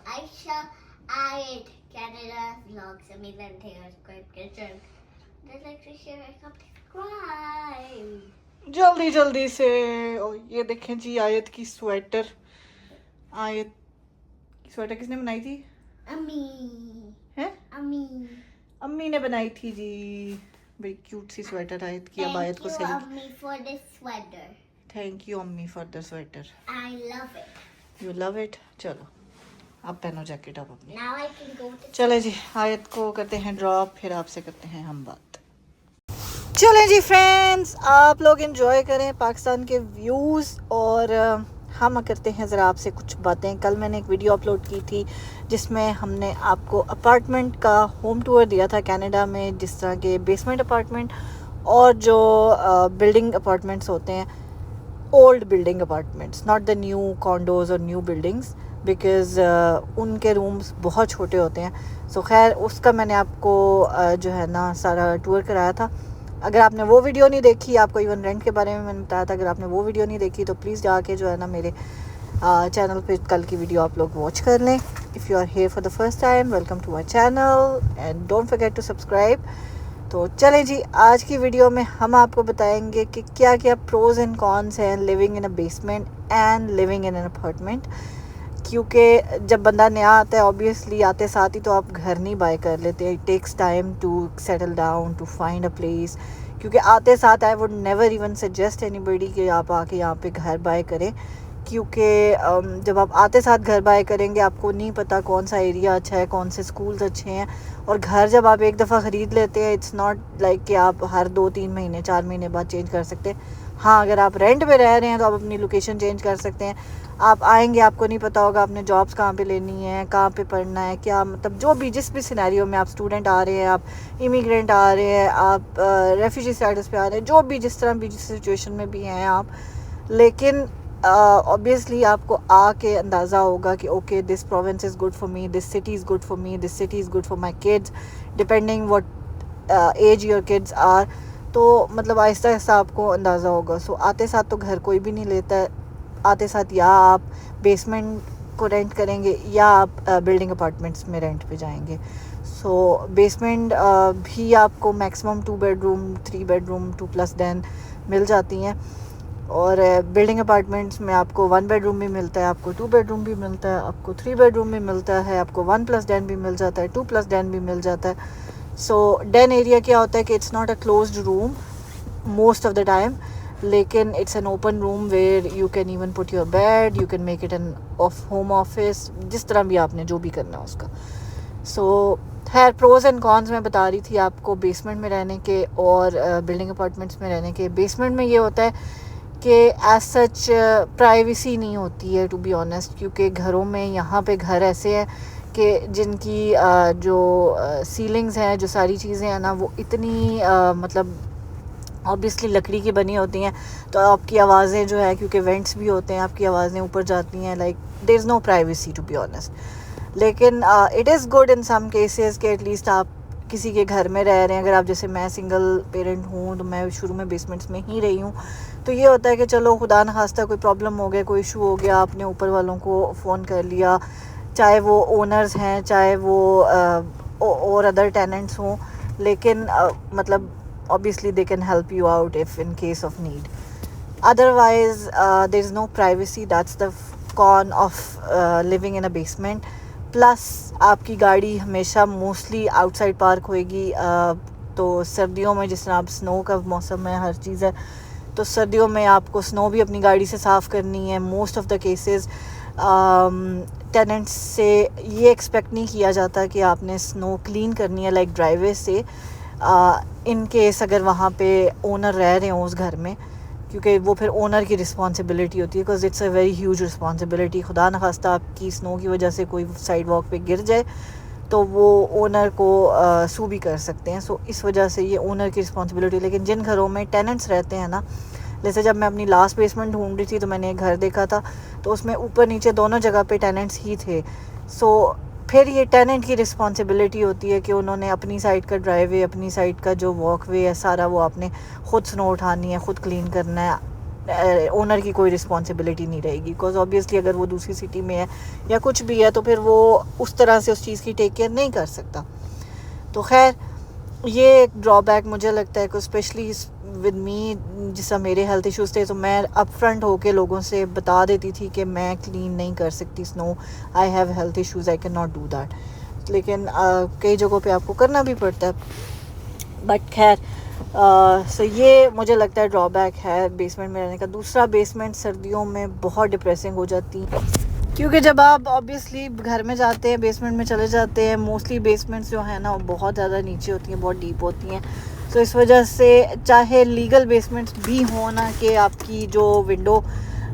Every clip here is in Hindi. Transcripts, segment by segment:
Aisha, Ayed, Canada vlogs, Amazing Things, Script Kitchen. Just like to share and subscribe. जल्दी जल्दी से। ओ ये देखें जी, आयत की स्वेटर। आयत की स्वेटर किसने बनाई थी? Ammi. हैं? Ammi. अम्मी ने बनाई थी जी। बड़ी क्यूट सी स्वेटर आयत की। अब आयत Thank को you, सही। Ammi, for this sweater. Thank you अम्मी for the sweater. I love it. You love it. चलो अब पहनो जैकेट आप अपनी। Now I can go to. चले जी, आयत को करते हैं ड्रॉप, फिर आपसे करते हैं हम बात। चलें जी फ्रेंड्स, आप लोग एंजॉय करें पाकिस्तान के व्यूज़ और हम करते हैं ज़रा आपसे कुछ बातें। कल मैंने एक वीडियो अपलोड की थी जिसमें हमने आपको अपार्टमेंट का होम टूर दिया था कनाडा में, जिस तरह के बेसमेंट अपार्टमेंट और जो बिल्डिंग अपार्टमेंट्स होते हैं, old building apartments, not the new condos और न्यू बिल्डिंग्स, बिकॉज़ उनके रूम्स बहुत छोटे होते हैं। सो खैर उसका मैंने आपको जो है ना सारा टूर कराया था। अगर आपने वो वीडियो नहीं देखी, आपको इवन रेंट के बारे में मैंने बताया था, अगर आपने वो वीडियो नहीं देखी तो प्लीज़ जाके जो है ना मेरे चैनल पे कल की वीडियो आप लोग वॉच कर लें। If you are here for the first time, welcome to my channel and don't forget to subscribe. तो चलें जी, आज की वीडियो में हम आपको बताएंगे कि क्या क्या प्रोज एंड कॉन्स हैं living in a basement and living in an apartment. क्योंकि जब बंदा नया आता है, ऑब्वियसली आते साथ ही तो आप घर नहीं बाय कर लेते। It takes time to settle down, to find a place. क्योंकि आते साथ I would never even suggest anybody कि आप आके यहाँ पे घर बाय करें, क्योंकि जब आप आते साथ घर बाय करेंगे आपको नहीं पता कौन सा एरिया अच्छा है, कौन से स्कूल्स अच्छे हैं। और घर जब आप एक दफ़ा ख़रीद लेते हैं, इट्स नॉट लाइक कि आप हर 2-3 महीने 4 महीने बाद चेंज कर सकते हैं। हाँ, अगर आप रेंट पे रह रहे हैं तो आप अपनी लोकेशन चेंज कर सकते हैं। आप आएंगे, आपको नहीं पता होगा आपने जॉब्स कहाँ पे लेनी है, कहाँ पे पढ़ना है, क्या मतलब जो भी जिस भी सिनेरियो में आप स्टूडेंट आ रहे हैं, आप इमिग्रेंट आ रहे हैं, आप रेफ्यूजी स्टेटस पे आ रहे हैं, जो भी जिस तरह भी जिस सिचुएशन में भी हैं आप, लेकिन ऑब्वियसली आपको आके अंदाज़ा होगा कि okay this province is good for me, this city is good for me, this city is good for my kids, depending what age your kids are. तो मतलब आहिस्ता आहिस्ता आपको अंदाज़ा होगा। सो आते साथ तो घर कोई भी नहीं लेता है। आते साथ या आप बेसमेंट को रेंट करेंगे या आप बिल्डिंग अपार्टमेंट्स में रेंट पे जाएंगे। सो बेसमेंट भी आपको मैक्सिमम 2 बेडरूम 3 बेडरूम 2+10 मिल जाती हैं, और बिल्डिंग अपार्टमेंट्स में आपको 1 बेडरूम भी मिलता है, आपको 2 बेडरूम भी मिलता है, आपको 3 बेडरूम भी मिलता है, आपको 1+10 भी मिल जाता है, 2+10 भी मिल जाता है। सो den एरिया क्या होता है कि it's not a closed room most of the time, लेकिन it's an open room where you can even put your bed, you can make it an of home office, जिस तरह भी आपने जो भी करना है उसका। सो खैर प्रोज एंड कॉन्स मैं बता रही थी आपको बेसमेंट में रहने के और बिल्डिंग अपार्टमेंट्स में रहने के। बेसमेंट में ये होता है कि एज सच प्राइवेसी नहीं होती है, टू बी ऑनेस्ट, क्योंकि घरों में यहाँ पे घर ऐसे हैं कि जिनकी जो सीलिंग्स हैं, जो सारी चीज़ें हैं ना, वो इतनी मतलब ऑब्वियसली लकड़ी की बनी होती हैं, तो आपकी आवाज़ें जो है, क्योंकि वेंट्स भी होते हैं, आपकी आवाज़ें ऊपर जाती हैं, like there is no privacy to be honest. लेकिन it is good in some cases कि एटलीस्ट आप किसी के घर में रह रहे हैं। अगर आप जैसे मैं सिंगल पेरेंट हूँ तो मैं शुरू में बेसमेंट्स में ही रही हूँ, तो ये होता है कि चलो खुदा न खास्ता कोई प्रॉब्लम हो गया, कोई इशू हो गया, आपने ऊपर वालों को फ़ोन कर लिया, चाहे वो ओनर्स हैं, चाहे वो और अदर टेनेंट्स हों, लेकिन मतलब obviously they can help you out if in case of need. Otherwise there is no privacy. That's the con of living in a basement. Plus आपकी गाड़ी हमेशा मोस्टली आउटसाइड पार्क होएगी। तो सर्दियों में जिस तरह आप स्नो का मौसम है, हर चीज़ है, तो सर्दियों में आपको स्नो भी अपनी गाड़ी से साफ़ करनी है। Most of the cases tenants से ये एक्सपेक्ट नहीं किया जाता कि आपने स्नो क्लीन करनी है लाइक ड्राइवे से, इन केस अगर वहाँ पे ओनर रह रहे हों उस घर में, क्योंकि वो फिर ओनर की रिस्पॉन्सिबिलिटी होती है, because it's a very huge responsibility. खुदा न खास्ता आपकी स्नो की वजह से कोई साइड वॉक पे गिर जाए तो वो ओनर को सू भी कर सकते हैं। सो इस वजह से ये ओनर की रिस्पॉन्सिबिलिटी। लेकिन जिन घरों में टेनेंट्स रहते हैं ना, जैसे जब मैं अपनी लास्ट बेसमेंट ढूंढ रही थी तो मैंने एक घर देखा था, तो उसमें ऊपर नीचे दोनों जगह पे टेनेंट्स ही थे। सो फिर ये टेनेंट की रिस्पॉन्सिबिलिटी होती है कि उन्होंने अपनी साइड का ड्राइवे, अपनी साइड का जो वॉकवे है, सारा वो आपने ख़ुद स्नो उठानी है, ख़ुद क्लीन करना है। ओनर की कोई रिस्पॉन्सिबिलिटी नहीं रहेगी, बिकॉज ऑब्वियसली अगर वो दूसरी सिटी में है या कुछ भी है तो फिर वो उस तरह से उस चीज़ की टेक केयर नहीं कर सकता। तो खैर ये एक ड्रॉबैक मुझे लगता है कि स्पेशली विद मी, जिससे मेरे हेल्थ इश्यूज़ थे तो मैं अप फ्रंट होके लोगों से बता देती थी कि मैं क्लीन नहीं कर सकती snow, I have health issues, I can not do that. लेकिन कई जगहों पे आपको करना भी पड़ता है। बट खैर सो ये मुझे लगता है ड्रॉबैक है बेसमेंट में रहने का। दूसरा, बेसमेंट सर्दियों में बहुत डिप्रेसिंग हो जाती है, क्योंकि जब आप ऑब्वियसली घर में जाते हैं, बेसमेंट में चले जाते हैं, मोस्टली बेसमेंट्स जो है ना वो बहुत ज़्यादा नीचे होती हैं, बहुत डीप होती हैं। तो इस वजह से चाहे लीगल बेसमेंट्स भी हों ना, कि आपकी जो विंडो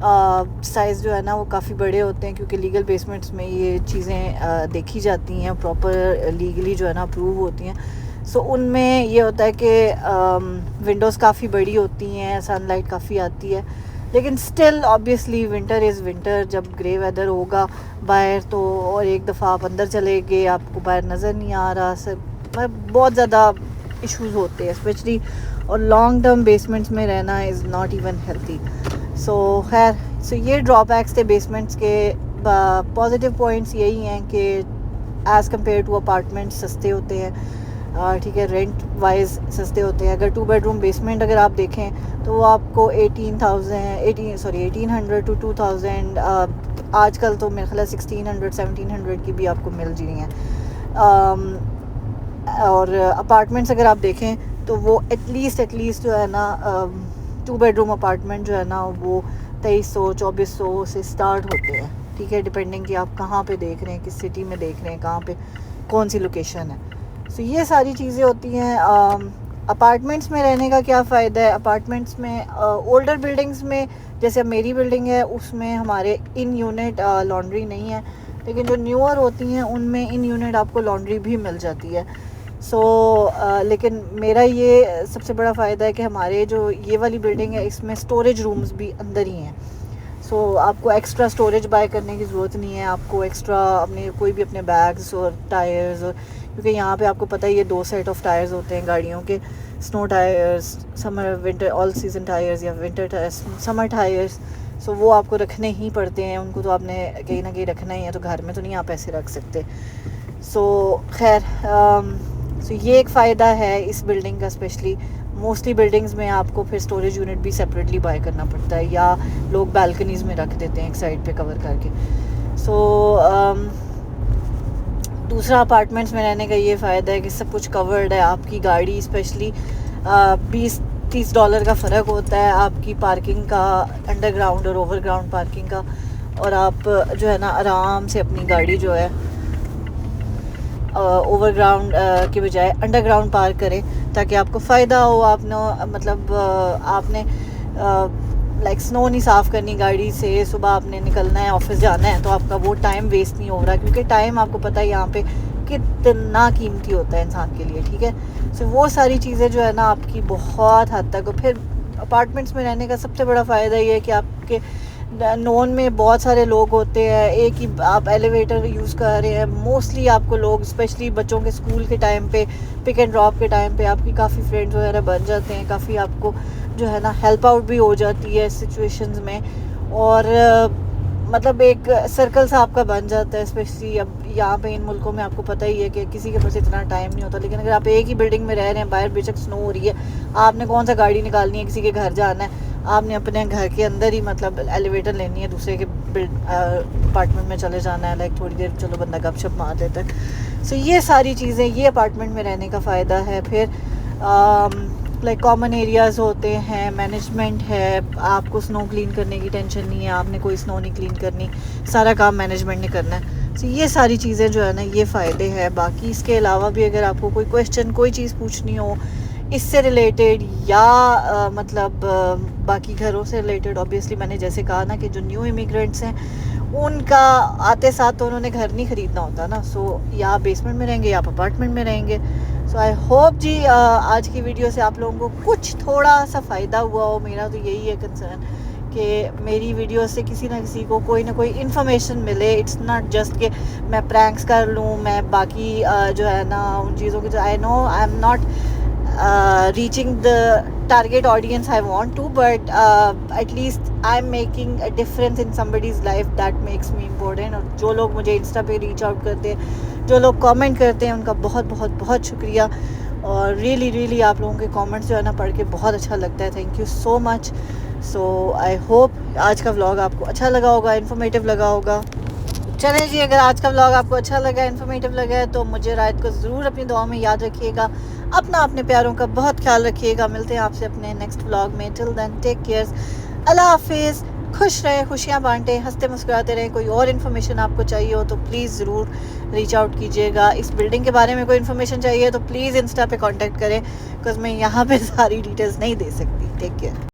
साइज़ जो है ना वो काफ़ी बड़े होते हैं, क्योंकि लीगल बेसमेंट्स में ये चीज़ें देखी जाती हैं, प्रॉपर लीगली जो है ना अप्रूव होती हैं। सो उनमें ये होता है कि विंडोज़ काफ़ी बड़ी होती हैं, सनलाइट काफ़ी आती है, लेकिन still obviously winter is winter. जब ग्रे वेदर होगा बाहर तो, और एक दफ़ा आप अंदर चले गए, आपको बाहर नज़र नहीं आ रहा, सब बहुत ज़्यादा इश्यूज़ होते हैं स्पेशली, और लॉन्ग टर्म बेसमेंट्स में रहना इज़ नॉट इवन हेल्थी। सो खैर ये ड्रॉबैक्स थे बेसमेंट्स के। पॉजिटिव पॉइंट्स यही हैं कि एज़ कम्पेयर टू अपार्टमेंट सस्ते होते हैं, ठीक है, रेंट वाइज सस्ते होते हैं। अगर 2 बेडरूम बेसमेंट अगर आप देखें तो वो आपको 1800 टू 2000, आजकल तो मेरे ख्याल 1600-1700 की भी आपको मिल जी रही हैं। और अपार्टमेंट्स अगर आप देखें तो वो एटलीस्ट जो है ना 2 बेडरूम अपार्टमेंट जो है ना वो 2300-2400 से स्टार्ट होते हैं, ठीक है, डिपेंडिंग कि आप कहाँ पे देख रहे हैं, किस सिटी में देख रहे हैं, कहाँ पे कौन सी लोकेशन है। सो ये सारी चीज़ें होती हैं। अपार्टमेंट्स में रहने का क्या फ़ायदा है? अपार्टमेंट्स में ओल्डर बिल्डिंग्स में, जैसे मेरी बिल्डिंग है उसमें हमारे इन यूनिट लॉन्ड्री नहीं है, लेकिन जो न्यूअर होती हैं उनमें इन यूनिट आपको लॉन्ड्री भी मिल जाती है। लेकिन मेरा ये सबसे बड़ा फ़ायदा है कि हमारे जो ये वाली बिल्डिंग है इसमें स्टोरेज रूम्स भी अंदर ही हैं। आपको एक्स्ट्रा स्टोरेज बाय करने की ज़रूरत नहीं है, आपको एक्स्ट्रा अपने कोई भी अपने बैग्स और टायर्स, और क्योंकि यहाँ पे आपको पता ही है 2 सेट ऑफ टायर्स होते हैं गाड़ियों के, snow tyres, summer winter all season tyres या विंटर टायर्स, समर टायर्स। वो आपको रखने ही पड़ते हैं, उनको तो आपने कहीं ना कहीं रखना ही है, तो घर में तो नहीं आप ऐसे रख सकते। खैर ये एक फ़ायदा है इस बिल्डिंग का। स्पेशली मोस्टली बिल्डिंग्स में आपको फिर स्टोरेज यूनिट भी सेपरेटली बाय करना पड़ता है, या लोग बालकनीज़ में रख देते हैं एक साइड पे कवर करके। दूसरा अपार्टमेंट्स में रहने का ये फ़ायदा है कि सब कुछ कवर्ड है। आपकी गाड़ी स्पेशली $20-30 का फ़र्क होता है आपकी पार्किंग का, अंडरग्राउंड और ओवरग्राउंड पार्किंग का, और आप जो है ना आराम से अपनी गाड़ी जो है ओवरग्राउंड के बजाय अंडरग्राउंड पार्क करें, ताकि आपको फ़ायदा हो। आपने लाइक स्नो नहीं साफ़ करनी गाड़ी से, सुबह आपने निकलना है, ऑफिस जाना है, तो आपका वो टाइम वेस्ट नहीं हो रहा, क्योंकि टाइम आपको पता है यहाँ पे कितना कीमती होता है इंसान के लिए, ठीक है। वो सारी चीज़ें जो है ना आपकी बहुत हद तक। फिर अपार्टमेंट्स में रहने का सबसे बड़ा फ़ायदा ये है कि आपके नोन में बहुत सारे लोग होते हैं, एक ही आप एलिवेटर यूज़ कर रहे हैं, मोस्टली आपको लोग स्पेशली बच्चों के स्कूल के टाइम पे, पिक एंड ड्रॉप के टाइम पे आपकी काफ़ी फ्रेंड्स वगैरह बन जाते हैं, काफ़ी आपको जो है ना हेल्प आउट भी हो जाती है सिचुएशंस में, और मतलब एक सर्कल सा आपका बन जाता है। स्पेशली अब यहाँ पे इन मुल्कों में आपको पता ही है कि किसी के पास इतना टाइम नहीं होता, लेकिन अगर आप एक ही बिल्डिंग में रह रहे हैं, बाहर बेशक स्नो हो रही है, आपने कौन सा गाड़ी निकालनी है, किसी के घर जाना है, आपने अपने घर के अंदर ही मतलब एलिवेटर लेनी है, दूसरे के अपार्टमेंट में चले जाना है, लाइक थोड़ी देर चलो बंदा गपशप मार देता है। ये सारी चीज़ें ये अपार्टमेंट में रहने का फ़ायदा है। फिर लाइक कॉमन एरियाज़ होते हैं, मैनेजमेंट है, आपको स्नो क्लीन करने की टेंशन नहीं है, आपने कोई स्नो नहीं क्लीन करनी, सारा काम मैनेजमेंट ने करना है। ये सारी चीज़ें जो है ना ये फ़ायदे हैं। बाकी इसके अलावा भी अगर आपको कोई क्वेश्चन, कोई चीज़ पूछनी हो इससे रिलेटेड, या मतलब बाकी घरों से रिलेटेड, ऑब्वियसली मैंने जैसे कहा ना कि जो न्यू इमिग्रेंट्स हैं उनका आते साथ तो उन्होंने घर नहीं ख़रीदना होता ना, या आप बेसमेंट में रहेंगे या आप अपार्टमेंट में रहेंगे। आई होप जी आज की वीडियो से आप लोगों को कुछ थोड़ा सा फ़ायदा हुआ हो। मेरा तो यही है कंसर्न कि मेरी वीडियो से किसी ना किसी को कोई ना कोई इन्फॉर्मेशन मिले। इट्स नॉट जस्ट कि मैं प्रैंक्स कर लूँ, मैं बाकी जो है ना उन चीज़ों की, जो I know I am not reaching the target audience I want to, but at least I'm making a difference in somebody's life. That makes me important. और जो लोग मुझे इंस्टा पे रीच आउट करते हैं, जो लोग कमेंट करते हैं, उनका बहुत बहुत बहुत शुक्रिया. और रियली आप लोगों के कमेंट्स जो है ना पढ़ के बहुत अच्छा लगता है. Thank you so much. So I hope आज का व्लॉग आपको अच्छा लगा होगा, इन्फॉर्मेटिव लगा होगा. चलें जी, अगर आज का व्लॉग आपको अच्छा लगा, इन्फॉर्मेटिव लगा है, तो मुझे रात को ज़रूर अपनी दुआ में याद रखिएगा. अपने प्यारों का बहुत ख्याल रखिएगा. मिलते हैं आपसे अपने नेक्स्ट व्लॉग में. Till then take care. अल्लाह हाफिज़. खुश रहें, खुशियाँ बांटें, हंसते मुस्कुराते रहें. कोई और इन्फॉर्मेशन आपको चाहिए हो तो प्लीज़ ज़रूर रीच आउट कीजिएगा. इस बिल्डिंग के बारे में कोई इन्फॉर्मेशन चाहिए तो प्लीज़ इंस्टा पे कांटेक्ट करें, बिकॉज़ मैं यहाँ पे सारी डिटेल्स नहीं दे सकती. Take care.